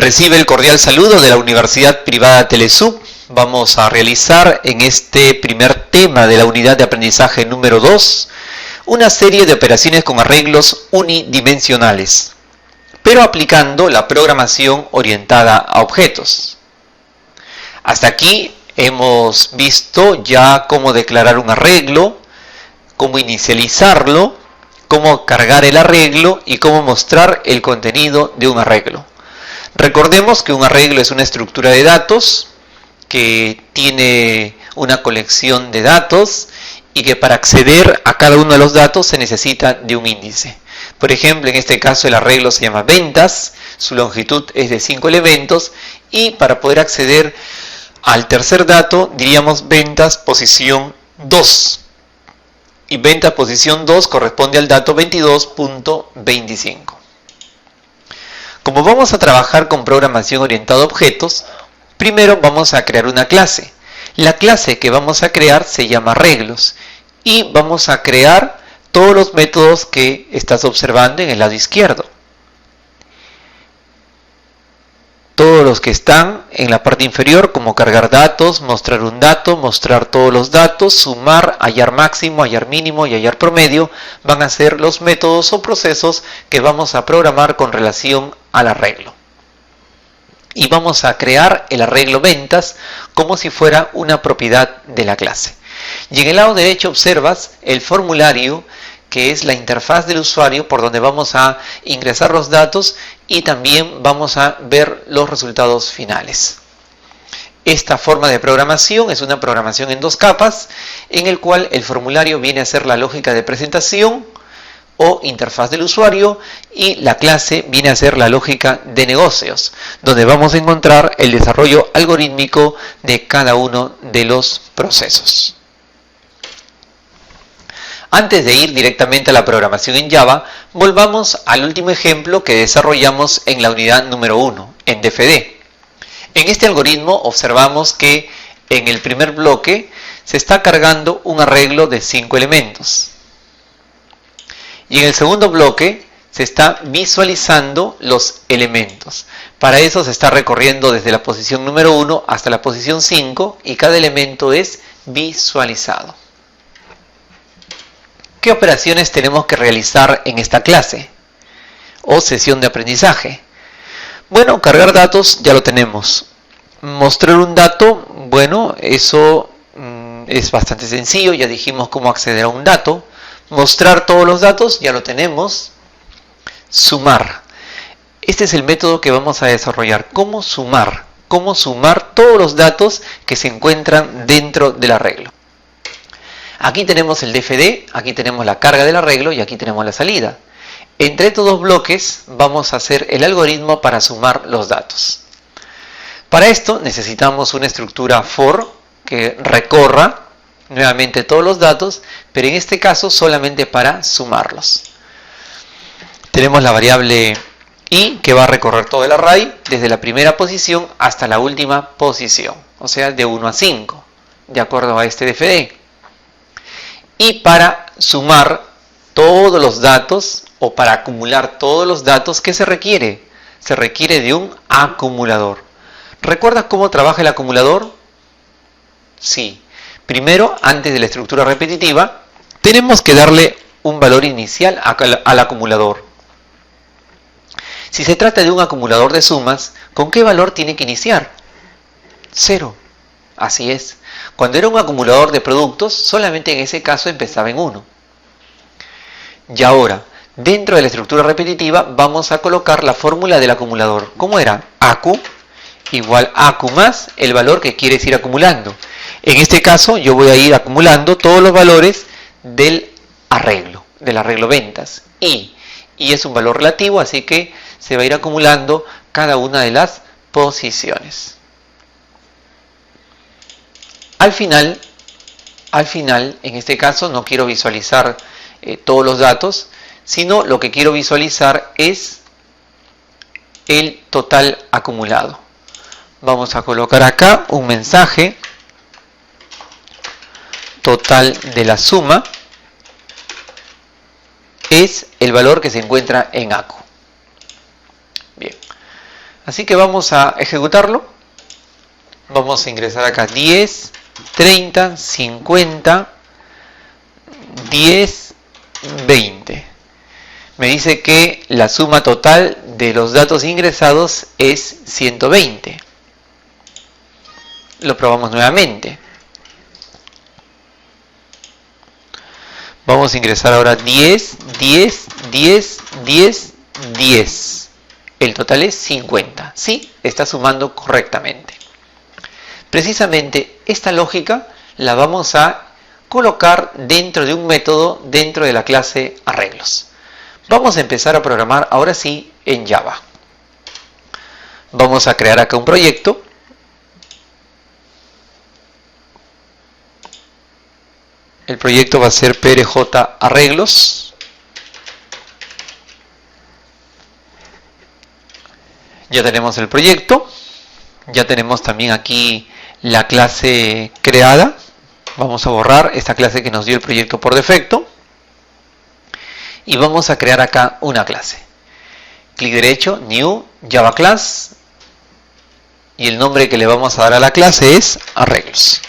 Recibe el cordial saludo de la Universidad Privada Telesub. Vamos a realizar en este primer tema de la unidad de aprendizaje número 2 una serie de operaciones con arreglos unidimensionales, pero aplicando la programación orientada a objetos. Hasta aquí hemos visto ya cómo declarar un arreglo, cómo inicializarlo, cómo cargar el arreglo y cómo mostrar el contenido de un arreglo. Recordemos que un arreglo es una estructura de datos que tiene una colección de datos y que para acceder a cada uno de los datos se necesita de un índice. Por ejemplo, en este caso el arreglo se llama ventas, su longitud es de 5 elementos y para poder acceder al tercer dato diríamos ventas posición 2. Y ventas posición 2 corresponde al dato 22.25. Como vamos a trabajar con programación orientada a objetos, primero vamos a crear una clase. La clase que vamos a crear se llama arreglos y vamos a crear todos los métodos que estás observando en el lado izquierdo. Todos los que están en la parte inferior, como cargar datos, mostrar un dato, mostrar todos los datos, sumar, hallar máximo, hallar mínimo y hallar promedio, van a ser los métodos o procesos que vamos a programar con relación al arreglo. Y vamos a crear el arreglo ventas como si fuera una propiedad de la clase. Y en el lado derecho observas el formulario, que es la interfaz del usuario por donde vamos a ingresar los datos y también vamos a ver los resultados finales. Esta forma de programación es una programación en dos capas, en el cual el formulario viene a ser la lógica de presentación o interfaz del usuario y la clase viene a ser la lógica de negocios, donde vamos a encontrar el desarrollo algorítmico de cada uno de los procesos. Antes de ir directamente a la programación en Java, volvamos al último ejemplo que desarrollamos en la unidad número 1, en DFD. En este algoritmo observamos que en el primer bloque se está cargando un arreglo de 5 elementos. Y en el segundo bloque se está visualizando los elementos. Para eso se está recorriendo desde la posición número 1 hasta la posición 5 y cada elemento es visualizado. ¿Qué operaciones tenemos que realizar en esta clase o sesión de aprendizaje? Bueno, cargar datos ya lo tenemos. Mostrar un dato, bueno, eso es bastante sencillo, ya dijimos cómo acceder a un dato. Mostrar todos los datos, ya lo tenemos. Sumar. Este es el método que vamos a desarrollar. ¿Cómo sumar? ¿Cómo sumar todos los datos que se encuentran dentro del arreglo? Aquí tenemos el DFD, aquí tenemos la carga del arreglo y aquí tenemos la salida. Entre estos dos bloques vamos a hacer el algoritmo para sumar los datos. Para esto necesitamos una estructura for que recorra nuevamente todos los datos, pero en este caso solamente para sumarlos. Tenemos la variable i que va a recorrer todo el array desde la primera posición hasta la última posición, o sea de 1 a 5, de acuerdo a este DFD. Y para sumar todos los datos o para acumular todos los datos, ¿qué se requiere? Se requiere de un acumulador. ¿Recuerdas cómo trabaja el acumulador? Sí. Primero, antes de la estructura repetitiva, tenemos que darle un valor inicial al acumulador. Si se trata de un acumulador de sumas, ¿con qué valor tiene que iniciar? 0. Así es. Cuando era un acumulador de productos, solamente en ese caso empezaba en 1. Y ahora, dentro de la estructura repetitiva, vamos a colocar la fórmula del acumulador. ¿Cómo era? Acu igual Acu más el valor que quieres ir acumulando. En este caso, yo voy a ir acumulando todos los valores del arreglo ventas. Y es un valor relativo, así que se va a ir acumulando cada una de las posiciones. Al final, en este caso, no quiero visualizar todos los datos, sino lo que quiero visualizar es el total acumulado. Vamos a colocar acá un mensaje, total de la suma, es el valor que se encuentra en Acu. Bien, Así que vamos a ejecutarlo. Vamos a ingresar acá 10, 30, 50, 10, 20. Me dice que la suma total de los datos ingresados es 120. Lo probamos nuevamente. Vamos a ingresar ahora 10, 10, 10, 10, 10. El total es 50. Sí, está sumando correctamente. Precisamente esta lógica la vamos a colocar dentro de un método dentro de la clase arreglos. Vamos a empezar a programar ahora sí en Java. Vamos a crear acá un proyecto. El proyecto va a ser PRJ arreglos. Ya tenemos el proyecto. Ya tenemos también aquí la clase creada. Vamos a borrar esta clase que nos dio el proyecto por defecto. Y vamos a crear acá una clase. Clic derecho, New, Java Class. Y el nombre que le vamos a dar a la clase es arreglos.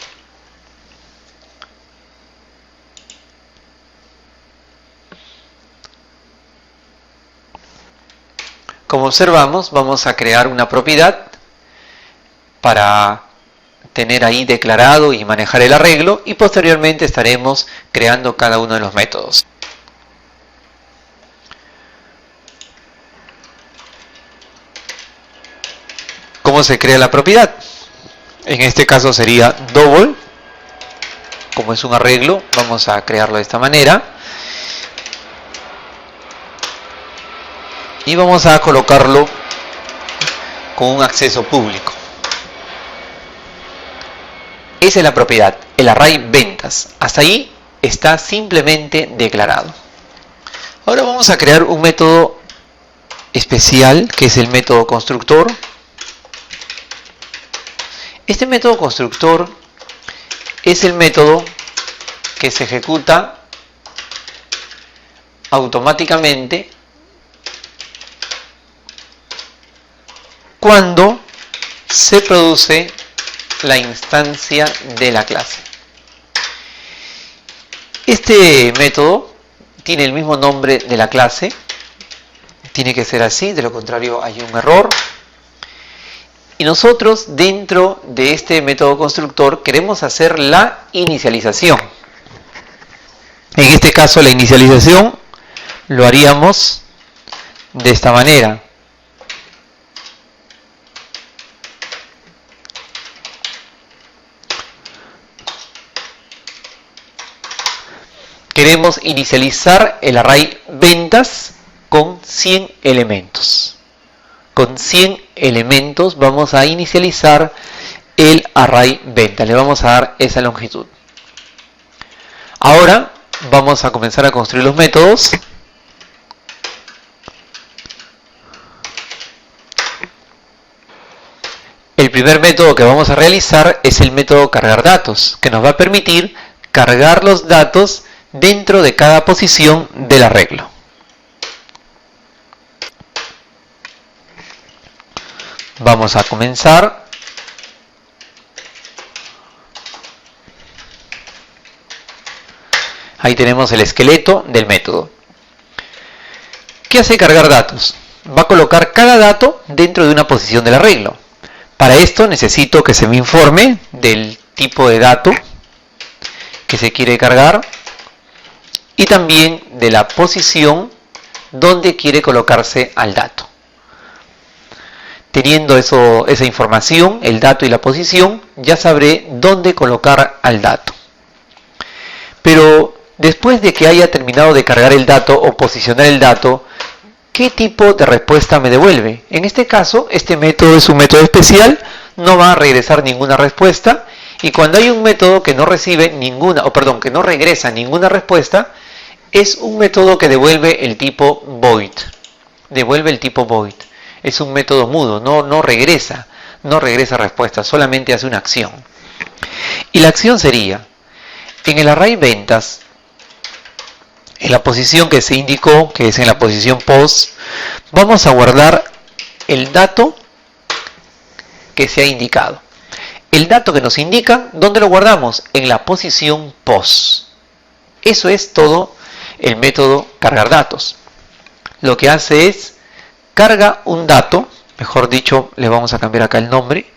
Como observamos, vamos a crear una propiedad para tener ahí declarado y manejar el arreglo, y posteriormente estaremos creando cada uno de los métodos. ¿Cómo se crea la propiedad? En este caso sería double. Como es un arreglo, vamos a crearlo de esta manera. Y vamos a colocarlo con un acceso público. Esa es la propiedad, el array ventas. Hasta ahí está simplemente declarado. Ahora vamos a crear un método especial, que es el método constructor. Este método constructor es el método que se ejecuta automáticamente cuando se produce la instancia de la clase. Este método tiene el mismo nombre de la clase. Tiene que ser así, de lo contrario hay un error. Y nosotros dentro de este método constructor queremos hacer la inicialización. En este caso la inicialización lo haríamos de esta manera. Queremos inicializar el array ventas con 100 elementos. Con 100 elementos vamos a inicializar el array venta. Le vamos a dar esa longitud. Ahora vamos a comenzar a construir los métodos. El primer método que vamos a realizar es el método cargar datos, que nos va a permitir cargar los datos dentro de cada posición del arreglo. Vamos a comenzar. Ahí tenemos el esqueleto del método. ¿Qué hace cargar datos? Va a colocar cada dato dentro de una posición del arreglo. Para esto necesito que se me informe del tipo de dato que se quiere cargar y también de la posición donde quiere colocarse al dato. Teniendo esa información, el dato y la posición, ya sabré dónde colocar al dato. Pero después de que haya terminado de cargar el dato o posicionar el dato, ¿qué tipo de respuesta me devuelve? En este caso, este método es un método especial, no va a regresar ninguna respuesta, y cuando hay un método que no recibe ninguna, que no regresa ninguna respuesta, es un método que devuelve el tipo void. Devuelve el tipo void. Es un método mudo, no regresa respuesta, solamente hace una acción. Y la acción sería, en el array ventas, en la posición que se indicó, que es en la posición post, vamos a guardar el dato que se ha indicado. El dato que nos indica, ¿dónde lo guardamos? En la posición pos. Eso es todo el método cargar datos. Lo que hace es carga un dato, mejor dicho, le vamos a cambiar acá el nombre.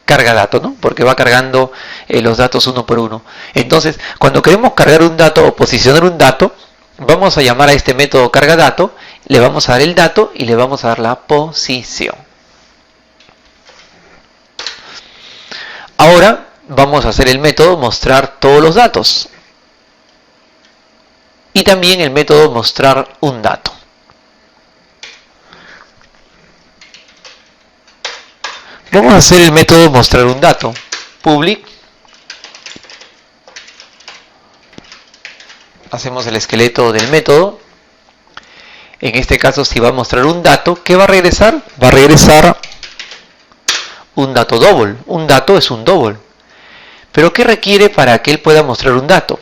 Carga dato, ¿no? Porque va cargando los datos uno por uno. Entonces, cuando queremos cargar un dato o posicionar un dato, vamos a llamar a este método carga dato, le vamos a dar el dato y le vamos a dar la posición. Ahora vamos a hacer el método mostrar todos los datos. Y también el método mostrar un dato. Vamos a hacer el método mostrar un dato. Public. Hacemos el esqueleto del método. En este caso, si va a mostrar un dato, ¿qué va a regresar? Va a regresar un dato double. Un dato es un double. Pero ¿qué requiere para que él pueda mostrar un dato?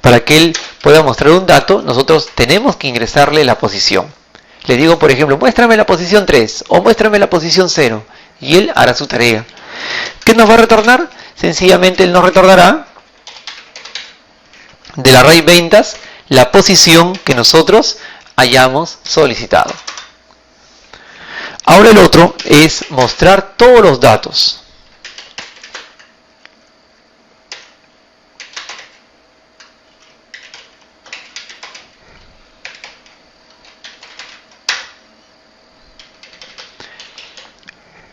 Para que él pueda mostrar un dato, nosotros tenemos que ingresarle la posición. Le digo, por ejemplo, muéstrame la posición 3 o muéstrame la posición 0. Y él hará su tarea. ¿Qué nos va a retornar? Sencillamente él nos retornará del array ventas la posición que nosotros hayamos solicitado. Ahora el otro es mostrar todos los datos.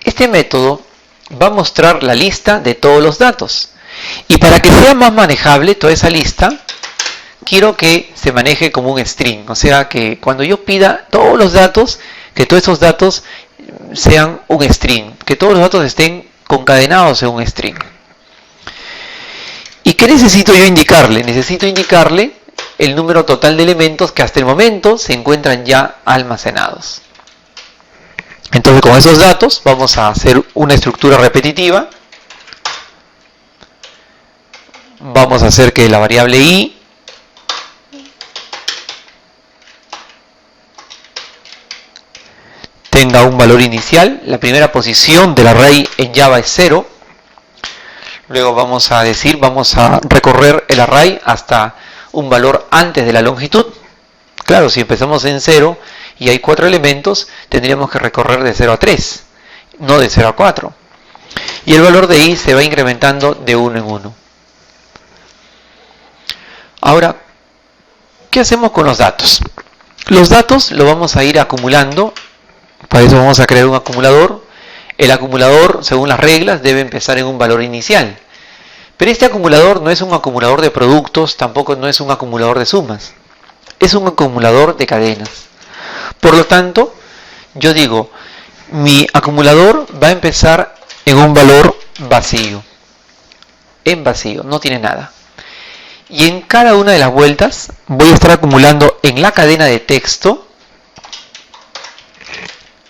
Este método va a mostrar la lista de todos los datos. Y para que sea más manejable toda esa lista, quiero que se maneje como un string. O sea, que cuando yo pida todos los datos, que todos esos datos sean un string. Que todos los datos estén concadenados en un string. ¿Y qué necesito yo indicarle? Necesito indicarle el número total de elementos que hasta el momento se encuentran ya almacenados. Entonces, con esos datos vamos a hacer una estructura repetitiva. Vamos a hacer que la variable i tenga un valor inicial. La primera posición del array en Java es 0. Luego vamos a decir, vamos a recorrer el array hasta un valor antes de la longitud. Claro, si empezamos en 0 y hay 4 elementos, tendríamos que recorrer de 0 a 3, no de 0 a 4. Y el valor de i se va incrementando de 1 en 1. Ahora, ¿qué hacemos con los datos? Los datos los vamos a ir acumulando. Para eso vamos a crear un acumulador. El acumulador, según las reglas, debe empezar en un valor inicial. Pero este acumulador no es un acumulador de productos, tampoco no es un acumulador de sumas. Es un acumulador de cadenas. Por lo tanto, yo digo, mi acumulador va a empezar en un valor vacío. En vacío, no tiene nada. Y en cada una de las vueltas voy a estar acumulando en la cadena de texto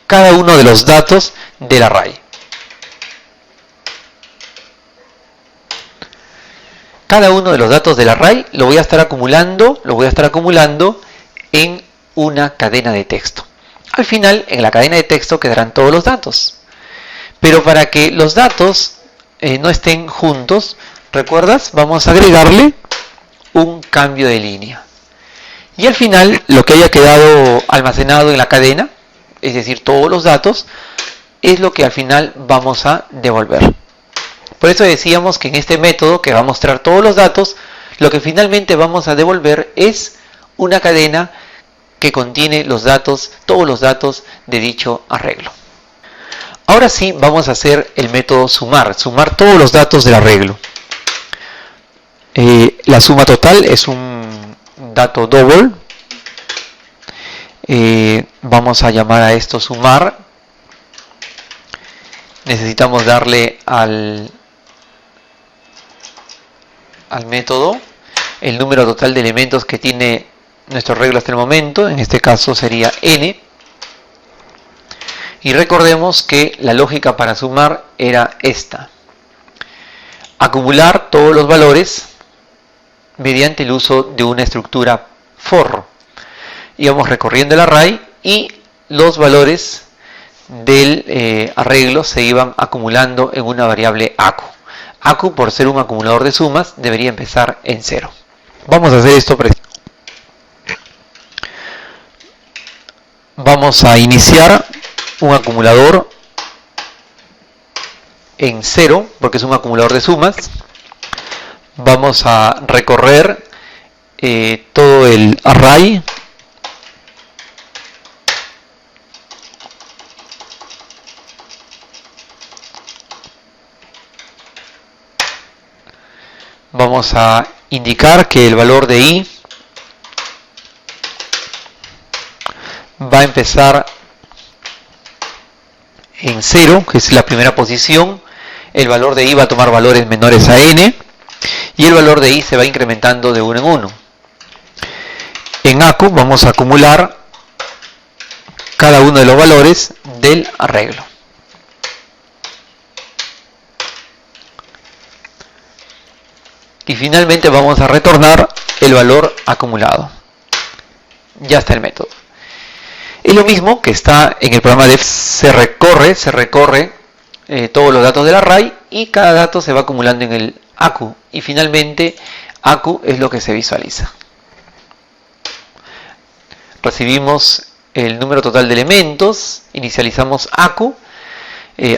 cada uno de los datos del array. Cada uno de los datos del array lo voy a estar acumulando en una cadena de texto. Al final, en la cadena de texto quedarán todos los datos. Pero para que los datos no estén juntos, ¿recuerdas? Vamos a agregarle un cambio de línea. Y al final, lo que haya quedado almacenado en la cadena, es decir, todos los datos, es lo que al final vamos a devolver. Por eso decíamos que en este método que va a mostrar todos los datos, lo que finalmente vamos a devolver es una cadena que contiene los datos, todos los datos de dicho arreglo. Ahora sí vamos a hacer el método sumar todos los datos del arreglo. La suma total es un dato double. Vamos a llamar a esto sumar. Necesitamos darle al método el número total de elementos que tiene nuestro arreglo hasta el momento. En este caso sería n. Y recordemos que la lógica para sumar era esta: acumular todos los valores mediante el uso de una estructura for. Íbamos recorriendo el array y los valores del arreglo se iban acumulando en una variable ACU. ACU, por ser un acumulador de sumas, debería empezar en 0. Vamos a hacer esto. Vamos a iniciar un acumulador en 0, porque es un acumulador de sumas. Vamos a recorrer todo el array. Vamos a indicar que el valor de i va a empezar en 0, que es la primera posición. El valor de i va a tomar valores menores a n y el valor de i se va incrementando de 1 en 1. En ACU vamos a acumular cada uno de los valores del arreglo. Y finalmente vamos a retornar el valor acumulado. Ya está el método. Es lo mismo que está en el programa de se recorre todos los datos del array y cada dato se va acumulando en el ACU. Y finalmente ACU es lo que se visualiza. Recibimos el número total de elementos, inicializamos ACU,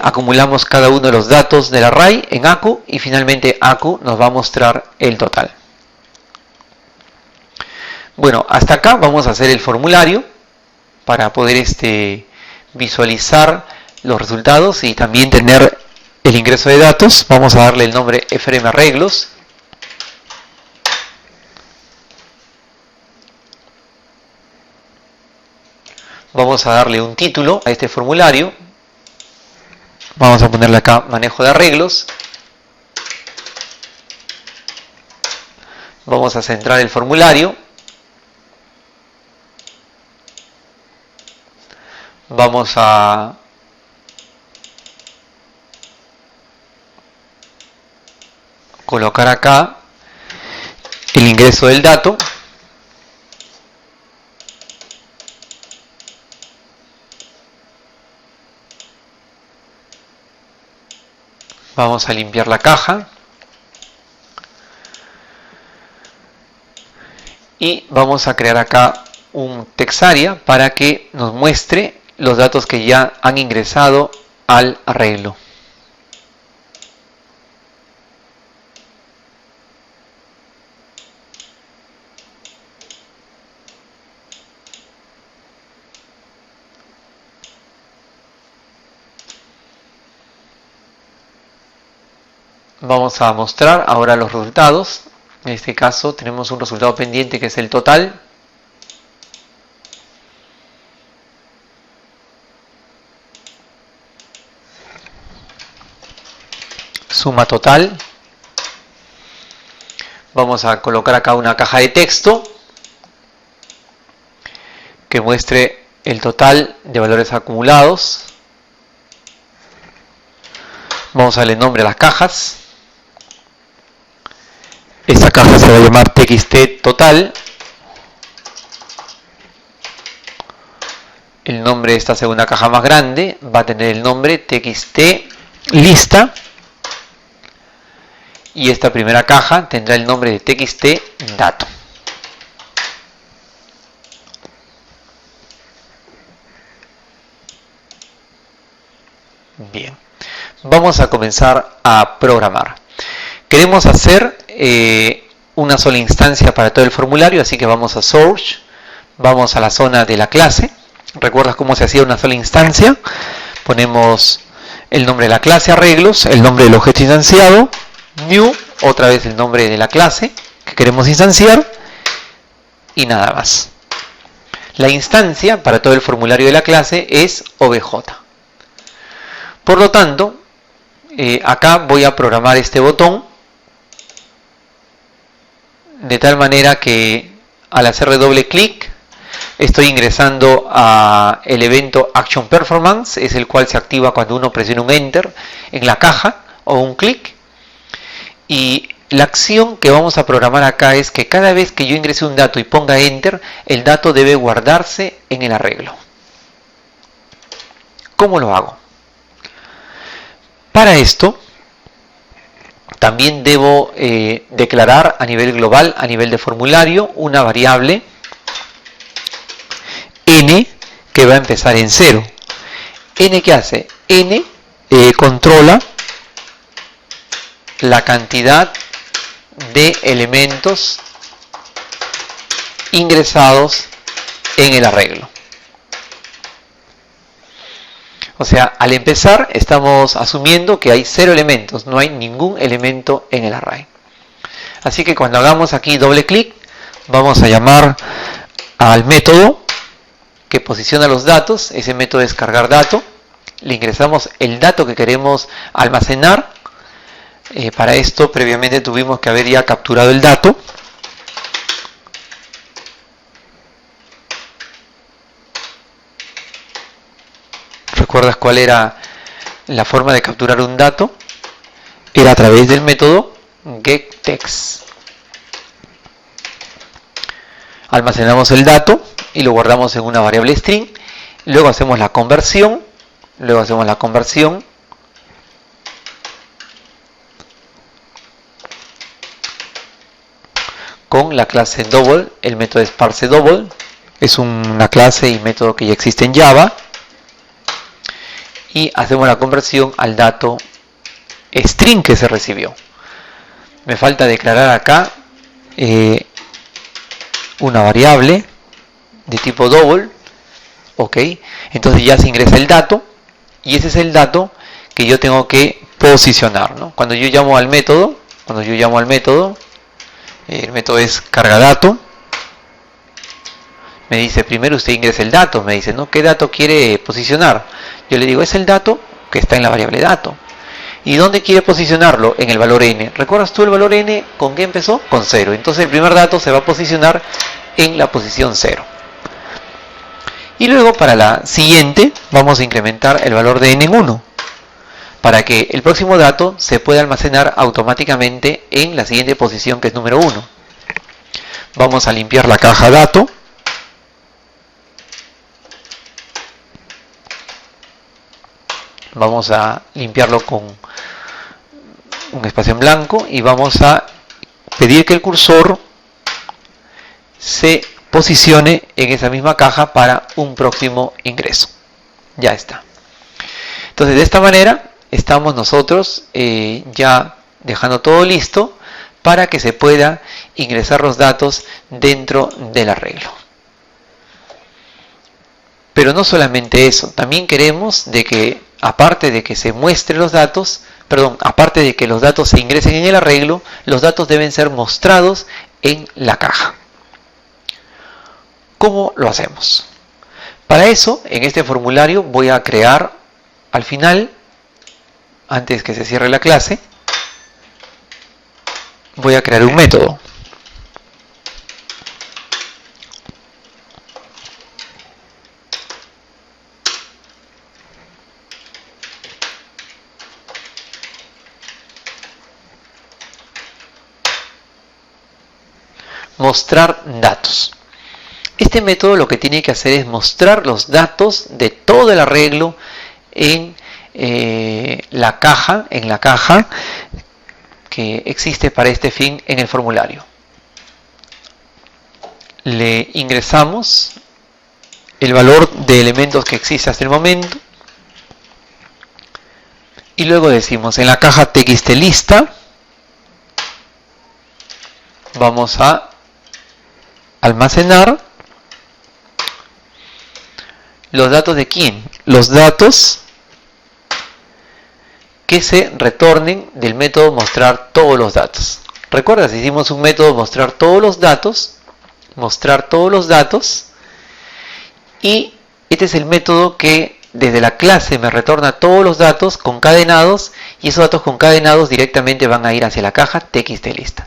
acumulamos cada uno de los datos del array en ACU y finalmente ACU nos va a mostrar el total. Bueno, hasta acá vamos a hacer el formulario para poder visualizar los resultados y también tener el ingreso de datos. Vamos a darle el nombre FRM Arreglos. Vamos a darle un título a este formulario. Vamos a ponerle acá manejo de arreglos. Vamos a centrar el formulario. Vamos a colocar acá el ingreso del dato. Vamos a limpiar la caja. Y vamos a crear acá un textarea para que nos muestre los datos que ya han ingresado al arreglo. Vamos a mostrar ahora los resultados. En este caso tenemos un resultado pendiente que es el total. Suma total. Vamos a colocar acá una caja de texto que muestre el total de valores acumulados. Vamos a darle nombre a las cajas. Esta caja se va a llamar txt total. El nombre de esta segunda caja más grande va a tener el nombre txt lista. Y esta primera caja tendrá el nombre de txt dato. Bien, vamos a comenzar a programar. Queremos hacer una sola instancia para todo el formulario, así que vamos a Source, vamos a la zona de la clase. ¿Recuerdas cómo se hacía una sola instancia? Ponemos el nombre de la clase arreglos, el nombre del objeto instanciado, new, otra vez el nombre de la clase que queremos instanciar y nada más. La instancia para todo el formulario de la clase es obj. Por lo tanto, acá voy a programar este botón de tal manera que al hacerle doble clic estoy ingresando a el evento Action Performance, es el cual se activa cuando uno presiona un Enter en la caja o un clic. Y la acción que vamos a programar acá es que cada vez que yo ingrese un dato y ponga Enter, el dato debe guardarse en el arreglo. ¿Cómo lo hago? Para esto, también debo declarar a nivel global, a nivel de formulario, una variable n que va a empezar en 0. ¿N qué hace? N controla la cantidad de elementos ingresados en el arreglo. O sea, al empezar estamos asumiendo que hay 0 elementos, no hay ningún elemento en el array. Así que cuando hagamos aquí doble clic, vamos a llamar al método que posiciona los datos. Ese método es cargar dato. Le ingresamos el dato que queremos almacenar. Para esto previamente tuvimos que haber ya capturado el dato. ¿Recuerdas cuál era la forma de capturar un dato? Era a través del método getText. Almacenamos el dato y lo guardamos en una variable string. Luego hacemos la conversión. Con la clase double. El método es parseDouble. Es una clase y método que ya existe en Java. Y hacemos la conversión al dato string que se recibió. Me falta declarar acá una variable de tipo double. Ok, entonces ya se ingresa el dato y ese es el dato que yo tengo que posicionar, ¿no? Cuando yo llamo al método, el método es cargaDato. Me dice, primero usted ingresa el dato, me dice, ¿no? ¿Qué dato quiere posicionar? Yo le digo, es el dato que está en la variable dato. ¿Y dónde quiere posicionarlo? En el valor n. ¿Recuerdas tú el valor n con qué empezó? Con 0. Entonces el primer dato se va a posicionar en la posición 0. Y luego para la siguiente vamos a incrementar el valor de n en 1. Para que el próximo dato se pueda almacenar automáticamente en la siguiente posición que es número 1. Vamos a limpiar la caja dato. Vamos a limpiarlo con un espacio en blanco y vamos a pedir que el cursor se posicione en esa misma caja para un próximo ingreso. Ya está. Entonces de esta manera estamos nosotros ya dejando todo listo para que se pueda ingresar los datos dentro del arreglo. Pero no solamente eso, también queremos de que aparte de que se muestren los datos, aparte de que los datos se ingresen en el arreglo, los datos deben ser mostrados en la caja. ¿Cómo lo hacemos? Para eso, en este formulario voy a crear al final, antes que se cierre la clase, voy a crear un método. Mostrar datos. Este método lo que tiene que hacer es mostrar los datos de todo el arreglo en la caja que existe para este fin en el formulario. Le ingresamos el valor de elementos que existe hasta el momento y luego decimos en la caja txtlista vamos a almacenar los datos de quién, los datos que se retornen del método mostrar todos los datos. ¿Recuerdas? Hicimos un método mostrar todos los datos, y este es el método que desde la clase me retorna todos los datos concadenados y esos datos concadenados directamente van a ir hacia la caja txtlista.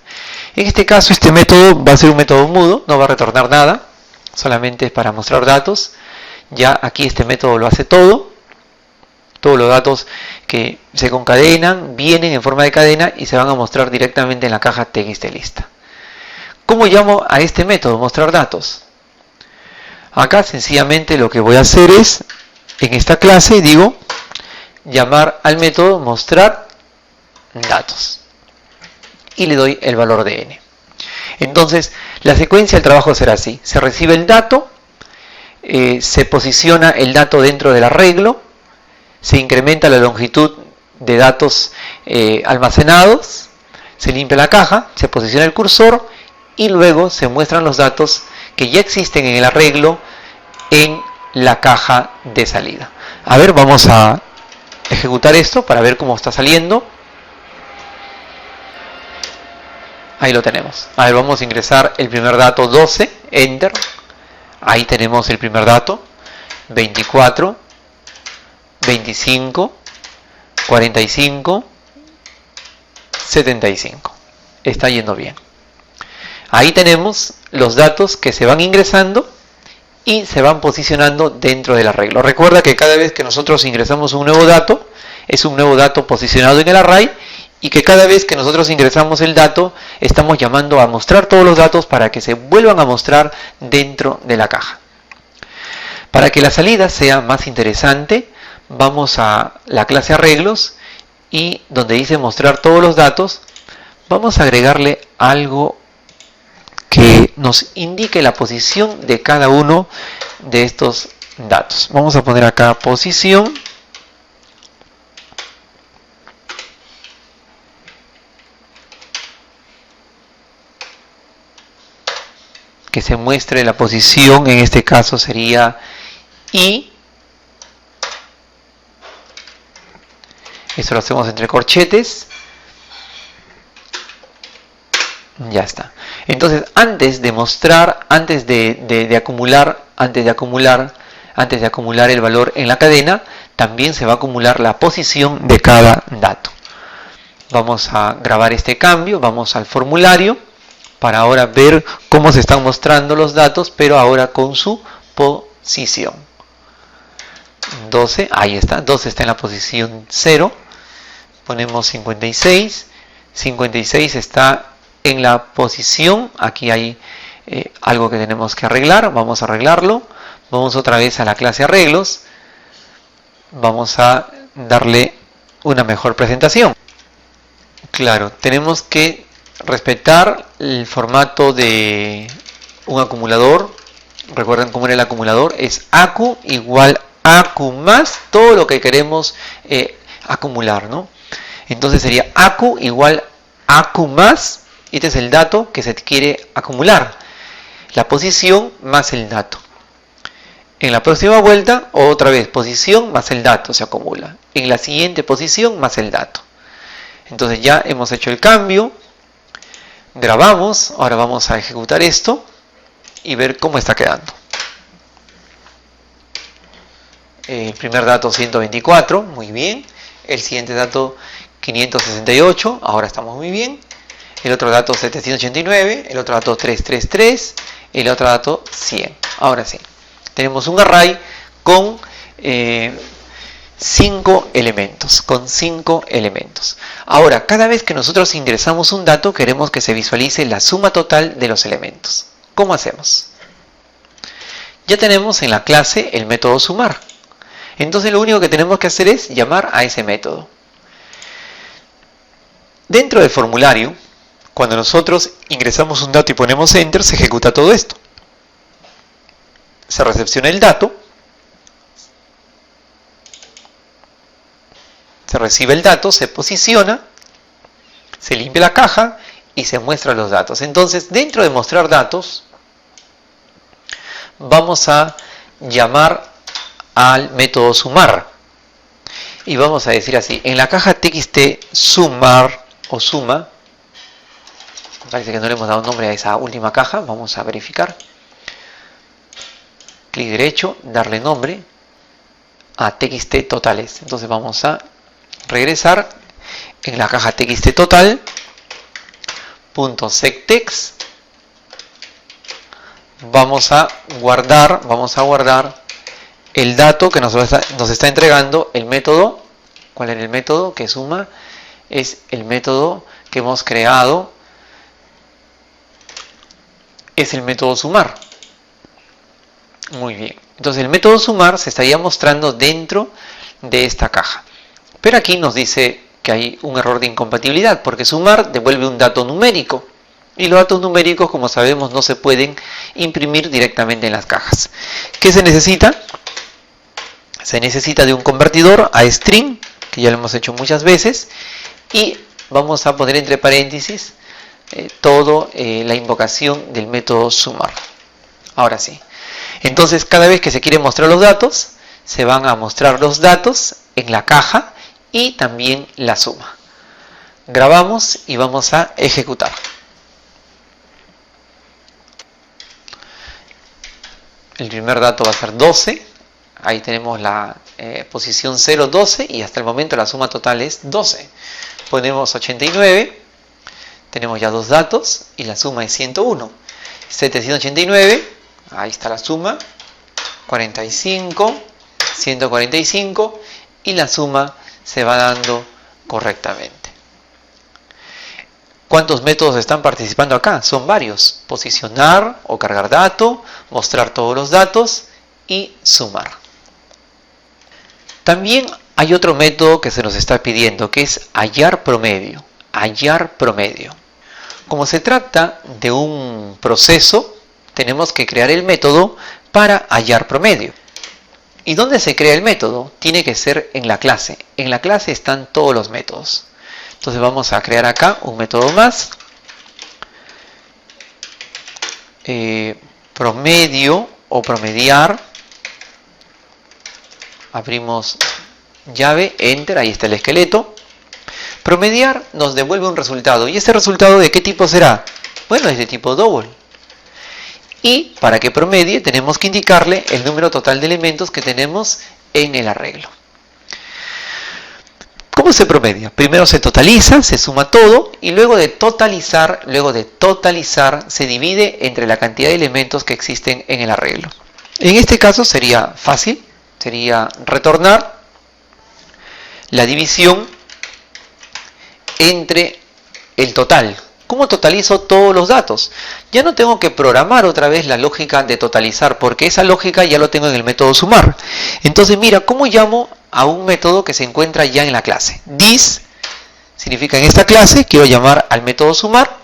En este caso este método va a ser un método mudo, no va a retornar nada, solamente es para mostrar datos. Ya aquí este método lo hace todo. Todos los datos que se concadenan vienen en forma de cadena y se van a mostrar directamente en la caja txtlista. ¿Cómo llamo a este método, mostrar datos? Acá sencillamente lo que voy a hacer es en esta clase digo llamar al método mostrar datos y le doy el valor de n. Entonces la secuencia del trabajo será así: se recibe el dato, se posiciona el dato dentro del arreglo, se incrementa la longitud de datos almacenados, se limpia la caja, se posiciona el cursor y luego se muestran los datos que ya existen en el arreglo en la caja de salida. A ver, vamos a ejecutar esto para ver cómo está saliendo. Ahí lo tenemos. A ver, vamos a ingresar el primer dato 12, enter. Ahí tenemos el primer dato, 24, 25, 45, 75. Está yendo bien. Ahí tenemos los datos que se van ingresando y se van posicionando dentro del arreglo. Recuerda que cada vez que nosotros ingresamos un nuevo dato, es un nuevo dato posicionado en el array, y que cada vez que nosotros ingresamos el dato, estamos llamando a mostrar todos los datos para que se vuelvan a mostrar dentro de la caja. Para que la salida sea más interesante, vamos a la clase arreglos y donde dice mostrar todos los datos, vamos a agregarle algo que nos indique la posición de cada uno de estos datos. Vamos a poner acá posición. Que se muestre la posición, en este caso sería I. Esto lo hacemos entre corchetes. Ya está. Entonces, antes de mostrar, antes de acumular el valor en la cadena, también se va a acumular la posición de cada dato. Vamos a grabar este cambio, vamos al formulario, para ahora ver cómo se están mostrando los datos, pero ahora con su posición. 12, ahí está, 12 está en la posición 0. Ponemos 56, 56 está en la posición, aquí hay algo que tenemos que arreglar, vamos a arreglarlo. Vamos otra vez a la clase arreglos, vamos a darle una mejor presentación. Claro, tenemos que respetar el formato de un acumulador. Recuerden cómo era el acumulador, es ACU igual ACU más todo lo que queremos acumular, ¿no? Entonces sería ACU igual ACU más, este es el dato que se quiere acumular, la posición más el dato. En la próxima vuelta, otra vez, posición más el dato se acumula. En la siguiente posición más el dato. Entonces ya hemos hecho el cambio. Grabamos, ahora vamos a ejecutar esto y ver cómo está quedando. El primer dato 124, muy bien. El siguiente dato 568, ahora estamos muy bien. El otro dato 789, el otro dato 333, el otro dato 100. Ahora sí, tenemos un array con 5 elementos. Ahora, cada vez que nosotros ingresamos un dato, queremos que se visualice la suma total de los elementos. ¿Cómo hacemos? Ya tenemos en la clase el método sumar. Entonces lo único que tenemos que hacer es llamar a ese método. Dentro del formulario, cuando nosotros ingresamos un dato y ponemos enter, se ejecuta todo esto. Se recepciona el dato, se recibe el dato, se posiciona, se limpia la caja y se muestran los datos. Entonces, dentro de mostrar datos, vamos a llamar al método sumar. Y vamos a decir así, en la caja txt sumar o suma, parece que no le hemos dado nombre a esa última caja, vamos a verificar. Clic derecho, darle nombre a txt totales. Entonces vamos a regresar en la caja txt total .sectext. Vamos a guardar el dato que nos está entregando el método. ¿Cuál era el método que suma? Es el método que hemos creado, es el método sumar. Muy bien. Entonces el método sumar se estaría mostrando dentro de esta caja. Pero aquí nos dice que hay un error de incompatibilidad, porque sumar devuelve un dato numérico. Y los datos numéricos, como sabemos, no se pueden imprimir directamente en las cajas. ¿Qué se necesita? Se necesita de un convertidor a string, que ya lo hemos hecho muchas veces, y vamos a poner entre paréntesis toda la invocación del método sumar. Ahora sí. Entonces, cada vez que se quieren mostrar los datos, se van a mostrar los datos en la caja y también la suma. Grabamos y vamos a ejecutar. El primer dato va a ser 12. Ahí tenemos la posición 0, 12 y hasta el momento la suma total es 12. Ponemos 89. Tenemos ya dos datos y la suma es 101. 789, ahí está la suma. 45, 145 y la suma se va dando correctamente. ¿Cuántos métodos están participando acá? Son varios. Posicionar o cargar dato, mostrar todos los datos y sumar. También hay otro método que se nos está pidiendo, que es hallar promedio. Hallar promedio. Como se trata de un proceso, tenemos que crear el método para hallar promedio. ¿Y dónde se crea el método? Tiene que ser en la clase. En la clase están todos los métodos. Entonces vamos a crear acá un método más. Promedio o promediar. Abrimos llave, enter, ahí está el esqueleto. Promediar nos devuelve un resultado. ¿Y este resultado de qué tipo será? Bueno, es de tipo double. Y para que promedie tenemos que indicarle el número total de elementos que tenemos en el arreglo. ¿Cómo se promedia? Primero se totaliza, se suma todo y luego de totalizar se divide entre la cantidad de elementos que existen en el arreglo. En este caso sería fácil, sería retornar la división entre el total. ¿Cómo totalizo todos los datos? Ya no tengo que programar otra vez la lógica de totalizar, porque esa lógica ya lo tengo en el método sumar. Entonces mira, ¿cómo llamo a un método que se encuentra ya en la clase? This significa en esta clase quiero llamar al método sumar.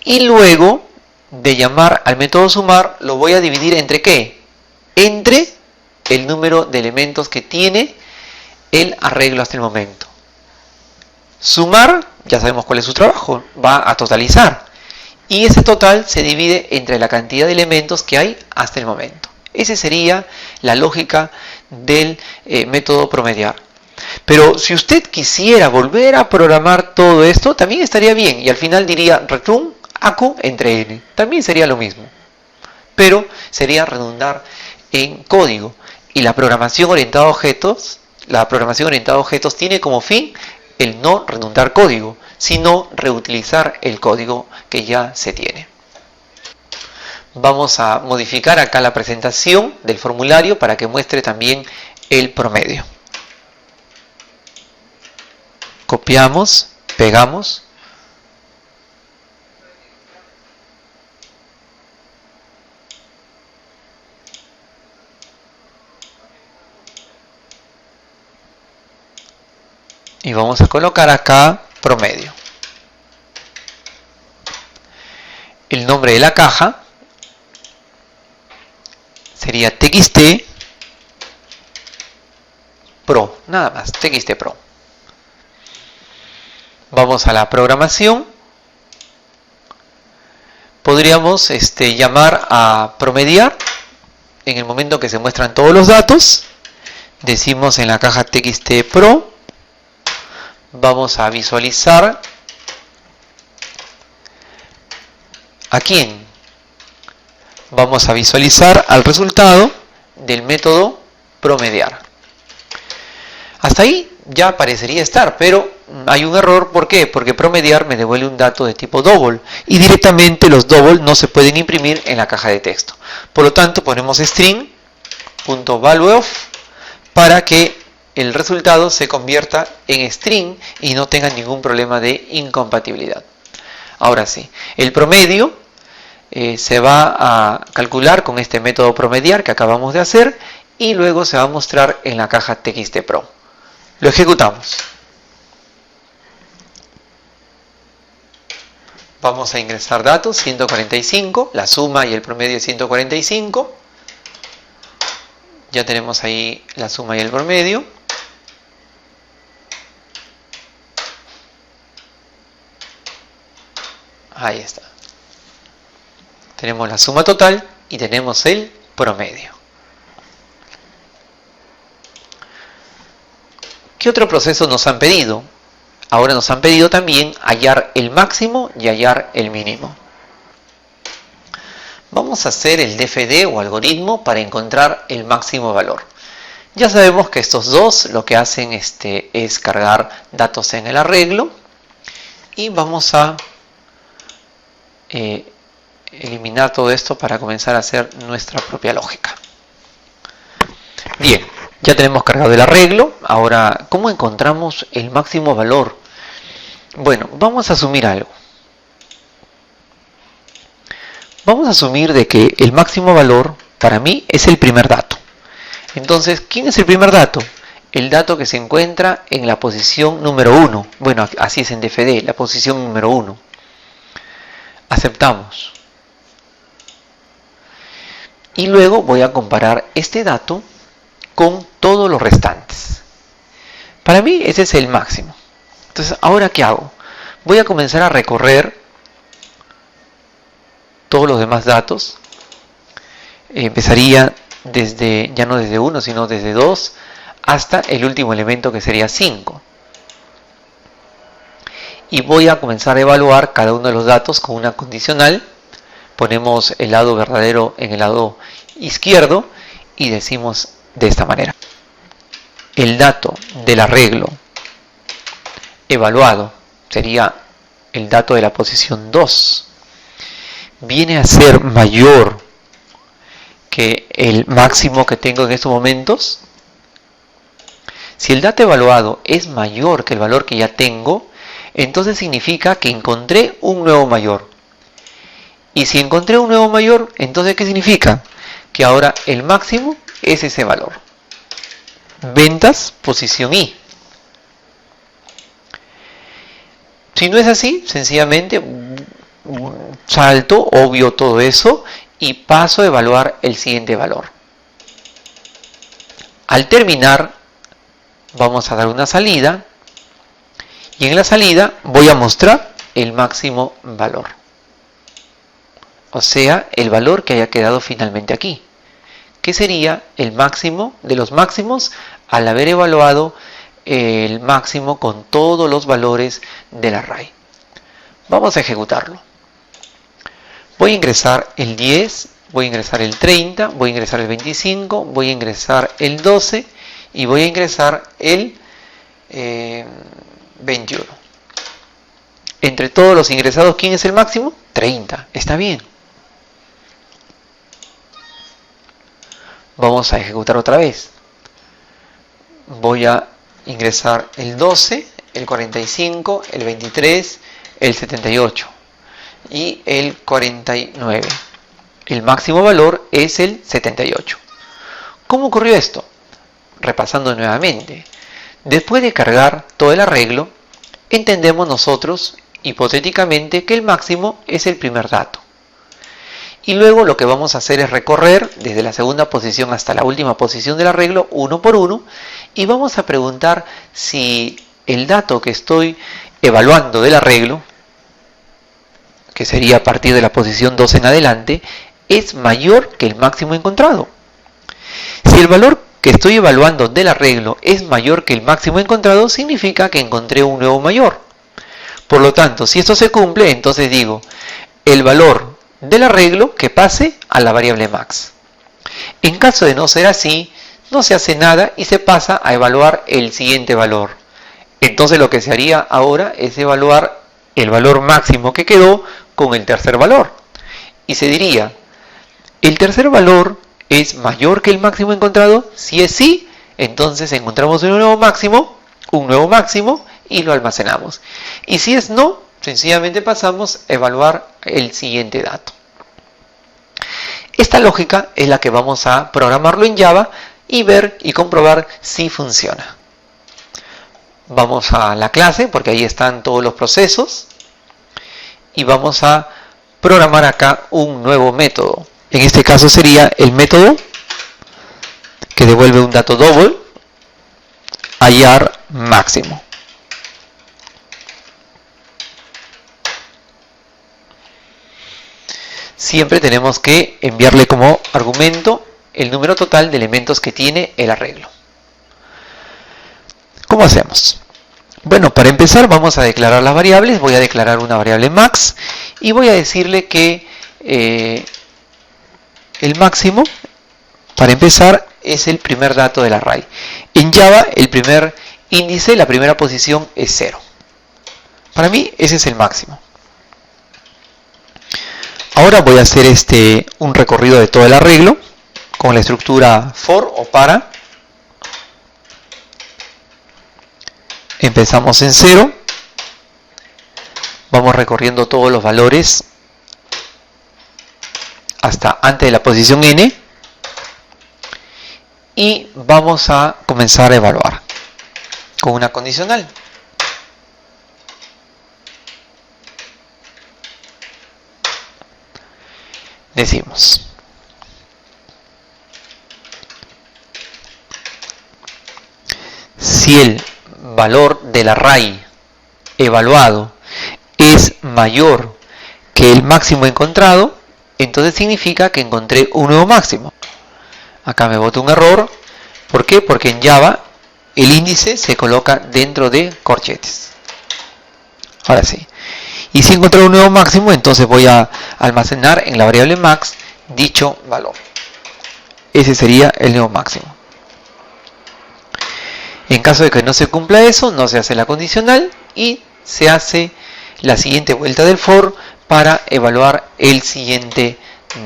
Y luego de llamar al método sumar lo voy a dividir entre ¿qué? Entre el número de elementos que tiene el arreglo hasta el momento. Sumar, ya sabemos cuál es su trabajo, va a totalizar. Y ese total se divide entre la cantidad de elementos que hay hasta el momento. Esa sería la lógica del método promediar. Pero si usted quisiera volver a programar todo esto, también estaría bien. Y al final diría return AQ entre n. También sería lo mismo. Pero sería redundar en código. Y la programación orientada a objetos, tiene como fin el no redundar código, sino reutilizar el código que ya se tiene. Vamos a modificar acá la presentación del formulario para que muestre también el promedio. Copiamos, pegamos. Y vamos a colocar acá promedio. El nombre de la caja sería TXT Pro, nada más, TXT Pro. Vamos a la programación. Podríamos llamar a promediar en el momento que se muestran todos los datos. Decimos en la caja TXT Pro. Vamos a visualizar ¿a quién? Vamos a visualizar al resultado del método promediar. Hasta ahí ya parecería estar, pero hay un error. ¿Por qué? Porque promediar me devuelve un dato de tipo double y directamente los double no se pueden imprimir en la caja de texto. Por lo tanto, ponemos string.valueOf para que el resultado se convierta en string y no tenga ningún problema de incompatibilidad. Ahora sí, el promedio se va a calcular con este método promediar que acabamos de hacer y luego se va a mostrar en la caja TXT Pro. Lo ejecutamos. Vamos a ingresar datos, 145, la suma y el promedio es 145. Ya tenemos ahí la suma y el promedio. Ahí está. Tenemos la suma total y tenemos el promedio. ¿Qué otro proceso nos han pedido? Ahora nos han pedido también hallar el máximo y hallar el mínimo. Vamos a hacer el DFD o algoritmo para encontrar el máximo valor. Ya sabemos que estos dos lo que hacen es cargar datos en el arreglo y vamos a eliminar todo esto para comenzar a hacer nuestra propia lógica. Bien, ya tenemos cargado el arreglo. Ahora, ¿cómo encontramos el máximo valor? Bueno, vamos a asumir algo. Vamos a asumir de que el máximo valor para mí es el primer dato. Entonces, ¿quién es el primer dato? El dato que se encuentra en la posición número 1. Bueno, así es en DFD, la posición número 1. Aceptamos. Y luego voy a comparar este dato con todos los restantes. Para mí ese es el máximo. Entonces, ¿ahora qué hago? Voy a comenzar a recorrer todos los demás datos. Empezaría desde, ya no desde 1, sino desde 2 hasta el último elemento que sería 5. Y voy a comenzar a evaluar cada uno de los datos con una condicional. Ponemos el lado verdadero en el lado izquierdo y decimos de esta manera: el dato del arreglo evaluado sería el dato de la posición 2. Viene a ser mayor que el máximo que tengo en estos momentos. Si el dato evaluado es mayor que el valor que ya tengo, entonces significa que encontré un nuevo mayor. Y si encontré un nuevo mayor, entonces ¿qué significa? Que ahora el máximo es ese valor. Ventas, posición I. Si no es así, sencillamente salto, obvio todo eso y paso a evaluar el siguiente valor. Al terminar, vamos a dar una salida y en la salida voy a mostrar el máximo valor. O sea, el valor que haya quedado finalmente aquí, que sería el máximo de los máximos al haber evaluado el máximo con todos los valores del array. Vamos a ejecutarlo. Voy a ingresar el 10, voy a ingresar el 30, voy a ingresar el 25, voy a ingresar el 12 y voy a ingresar el 21. Entre todos los ingresados, ¿quién es el máximo? 30. Está bien. Vamos a ejecutar otra vez. Voy a ingresar el 12, el 45, el 23, el 78 y el 49. El máximo valor es el 78. ¿Cómo ocurrió esto? Repasando nuevamente. Después de cargar todo el arreglo, entendemos nosotros hipotéticamente que el máximo es el primer dato. Y luego lo que vamos a hacer es recorrer desde la segunda posición hasta la última posición del arreglo, uno por uno, y vamos a preguntar si el dato que estoy evaluando del arreglo, que sería a partir de la posición 2 en adelante, es mayor que el máximo encontrado. Si el valor que estoy evaluando del arreglo es mayor que el máximo encontrado, significa que encontré un nuevo mayor. Por lo tanto, si esto se cumple, entonces digo, el valor del arreglo que pase a la variable max. En caso de no ser así, no se hace nada y se pasa a evaluar el siguiente valor. Entonces lo que se haría ahora es evaluar el valor máximo que quedó con el tercer valor. Y se diría, ¿el tercer valor es mayor que el máximo encontrado? Si es sí, entonces encontramos un nuevo máximo y lo almacenamos. Y si es no, sencillamente pasamos a evaluar el siguiente dato. Esta lógica es la que vamos a programarlo en Java y ver y comprobar si funciona. Vamos a la clase, porque ahí están todos los procesos, y vamos a programar acá un nuevo método. En este caso sería el método que devuelve un dato double, hallar máximo. Siempre tenemos que enviarle como argumento el número total de elementos que tiene el arreglo. ¿Cómo hacemos? Bueno, para empezar vamos a declarar las variables. Voy a declarar una variable max y voy a decirle que el máximo, para empezar, es el primer dato del array. En Java el primer índice, la primera posición es 0. Para mí ese es el máximo. Ahora voy a hacer un recorrido de todo el arreglo con la estructura for o para. Empezamos en 0. Vamos recorriendo todos los valores hasta antes de la posición n. Y vamos a comenzar a evaluar con una condicional. Decimos si el valor del array evaluado es mayor que el máximo encontrado, entonces significa que encontré un nuevo máximo. Acá me bota un error. ¿Por qué? Porque en Java el índice se coloca dentro de corchetes. Ahora sí. Y si encontré un nuevo máximo, entonces voy a almacenar en la variable max dicho valor. Ese sería el nuevo máximo. En caso de que no se cumpla eso, no se hace la condicional y se hace la siguiente vuelta del for para evaluar el siguiente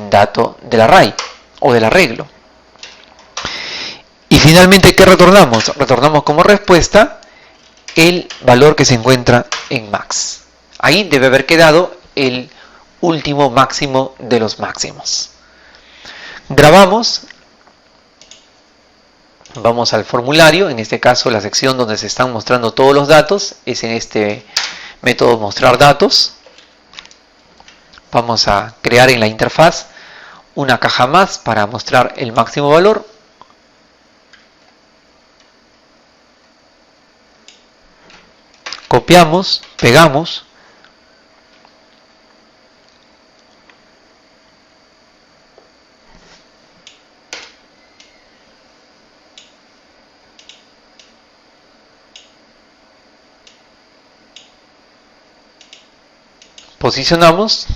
dato del array o del arreglo. Y finalmente, ¿qué retornamos? Retornamos como respuesta el valor que se encuentra en max. Ahí debe haber quedado el último máximo de los máximos. Grabamos. Vamos al formulario. En este caso, la sección donde se están mostrando todos los datos es en este método mostrar datos. Vamos a crear en la interfaz una caja más para mostrar el máximo valor. Copiamos, pegamos. Posicionamos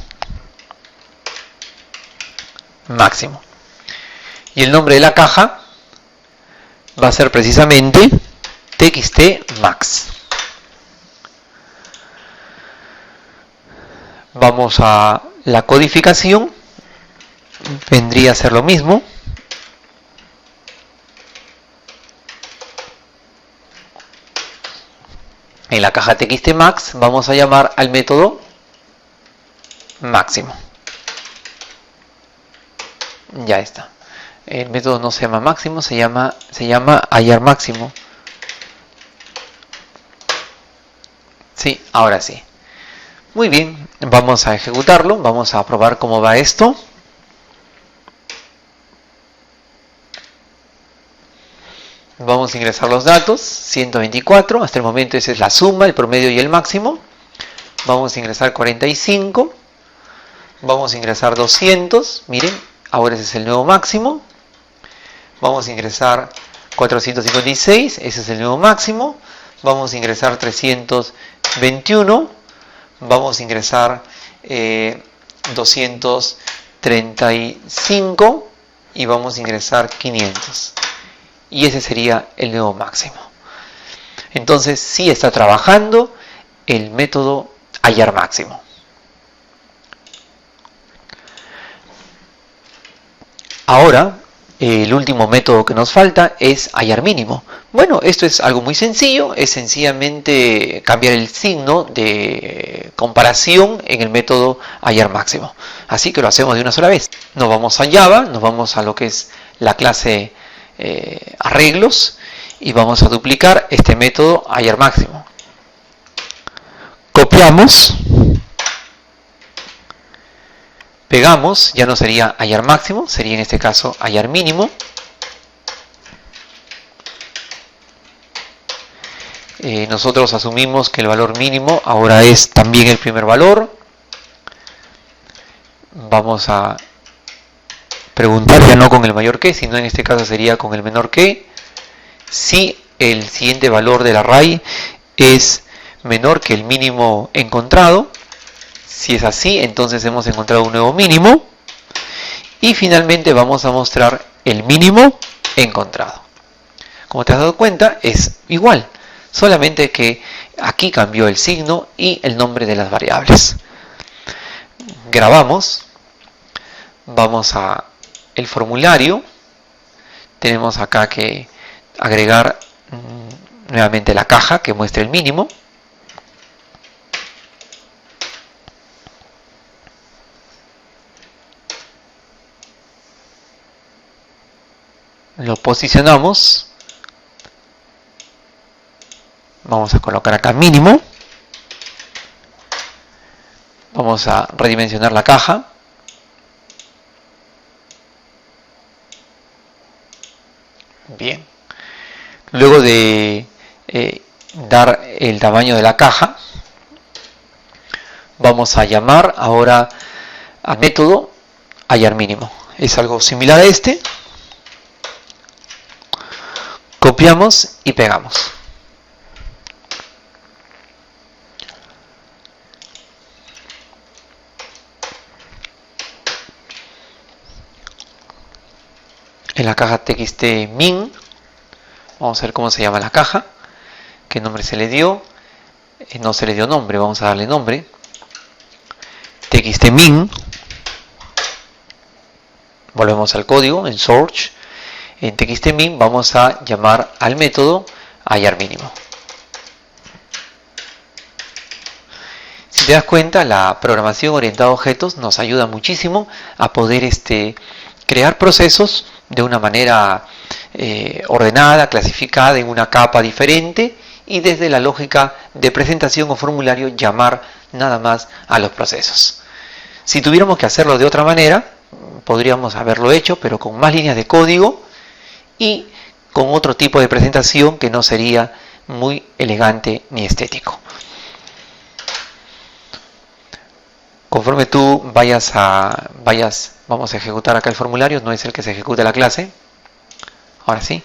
máximo. Y el nombre de la caja va a ser precisamente txt max. Vamos a la codificación. Vendría a ser lo mismo. En la caja txtmax vamos a llamar al método máximo. Ya está. El método no se llama máximo, se llama hallar máximo. Sí, ahora sí. Muy bien, vamos a ejecutarlo, vamos a probar cómo va esto. Vamos a ingresar los datos, 124, hasta el momento esa es la suma, el promedio y el máximo. Vamos a ingresar 45. Vamos a ingresar 200, miren, ahora ese es el nuevo máximo. Vamos a ingresar 456, ese es el nuevo máximo. Vamos a ingresar 321. Vamos a ingresar 235 y vamos a ingresar 500. Y ese sería el nuevo máximo. Entonces sí está trabajando el método hallar máximo. Ahora El último método que nos falta es hallar mínimo. Bueno, esto es algo muy sencillo, es sencillamente cambiar el signo de comparación en el método hallar máximo. Así que lo hacemos de una sola vez. Nos vamos a Java, nos vamos a lo que es la clase arreglos y vamos a duplicar este método hallar máximo. Copiamos, pegamos, ya no sería hallar máximo, sería en este caso hallar mínimo. Nosotros asumimos que el valor mínimo ahora es también el primer valor. Vamos a preguntar ya no con el mayor que, sino en este caso sería con el menor que. Si el siguiente valor del array es menor que el mínimo encontrado. Si es así, entonces hemos encontrado un nuevo mínimo. Y finalmente vamos a mostrar el mínimo encontrado. Como te has dado cuenta, es igual. Solamente que aquí cambió el signo y el nombre de las variables. Grabamos. Vamos a el formulario. Tenemos acá que agregar nuevamente la caja que muestre el mínimo. Lo posicionamos. Vamos a colocar acá mínimo. Vamos a redimensionar la caja. Bien. Luego de dar el tamaño de la caja, vamos a llamar ahora al método hallar mínimo. Es algo similar a este. Copiamos y pegamos. En la caja txt min, vamos a ver cómo se llama la caja, qué nombre se le dio. No se le dio nombre, vamos a darle nombre. Txt min. Volvemos al código en search. En txt min vamos a llamar al método hallar mínimo. Si te das cuenta, la programación orientada a objetos nos ayuda muchísimo a poder crear procesos de una manera ordenada, clasificada en una capa diferente y desde la lógica de presentación o formulario llamar nada más a los procesos. Si tuviéramos que hacerlo de otra manera, podríamos haberlo hecho, pero con más líneas de código y con otro tipo de presentación que no sería muy elegante ni estético. Conforme tú vamos a ejecutar acá el formulario, no es el que se ejecuta la clase. Ahora sí.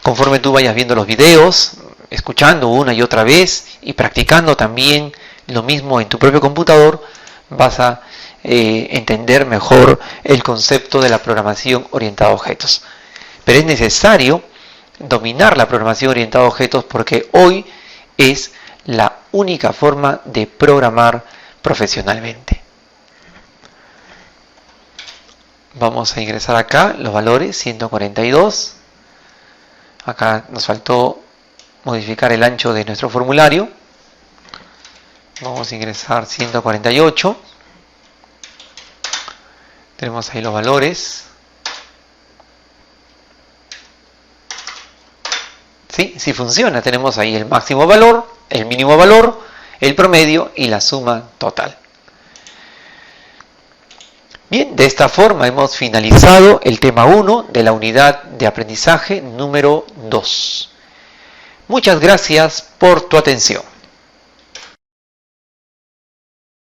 Conforme tú vayas viendo los videos, escuchando una y otra vez y practicando también lo mismo en tu propio computador, vas a entender mejor el concepto de la programación orientada a objetos. Pero es necesario dominar la programación orientada a objetos porque hoy es la única forma de programar profesionalmente. Vamos a ingresar acá los valores 142. Acá nos faltó modificar el ancho de nuestro formulario. Vamos a ingresar 148. Tenemos ahí los valores. Sí funciona. Tenemos ahí el máximo valor, el mínimo valor, el promedio y la suma total. Bien, de esta forma hemos finalizado el tema 1 de la unidad de aprendizaje número 2. Muchas gracias por tu atención.